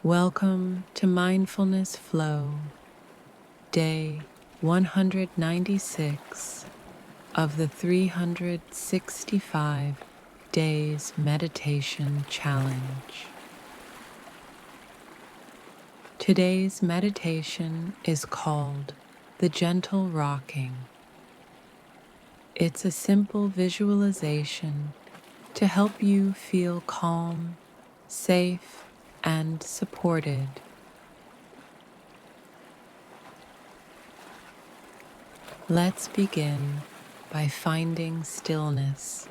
Welcome to Mindfulness Flow, Day 196 of the 365 Days Meditation Challenge. Today's meditation is called the Gentle Rocking. It's a simple visualization to help you feel calm, safe, and supported. Let's begin by finding stillness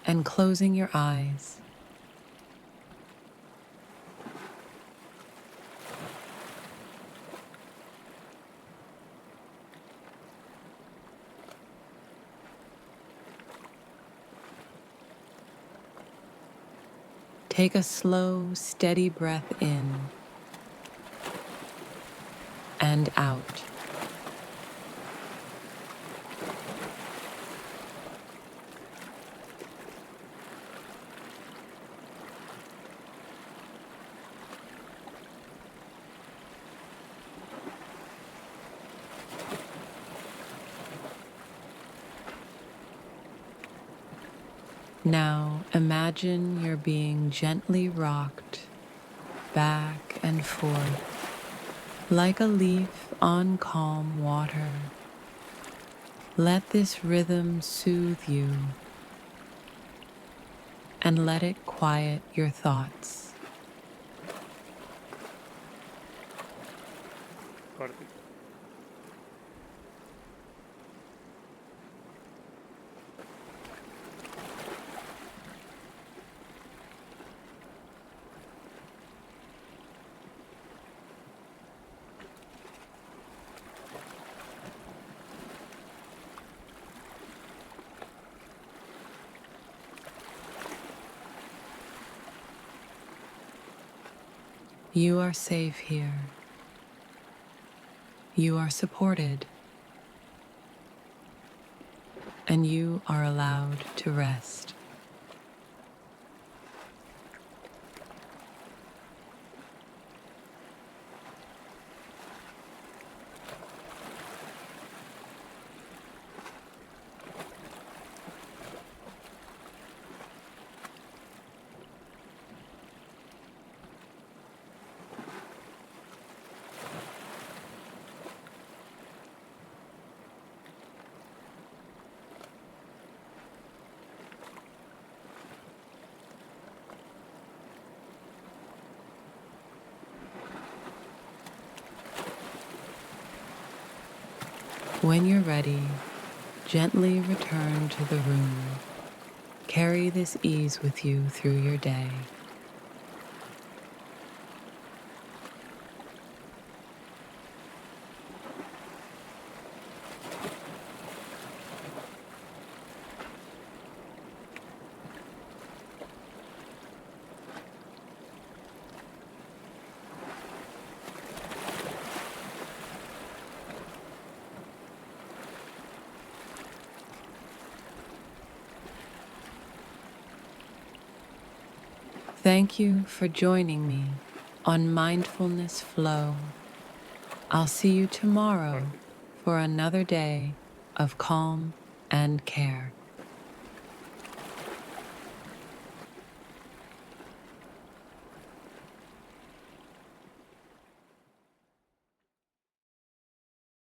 and closing your eyes. Take a slow, steady breath in and out. Now imagine you're being gently rocked back and forth like a leaf on calm water. Let this rhythm soothe you and let it quiet your thoughts. You are safe here. You are supported. And you are allowed to rest. When you're ready, gently return to the room. Carry this ease with you through your day. Thank you for joining me on Mindfulness Flow. I'll see you tomorrow for another day of calm and care.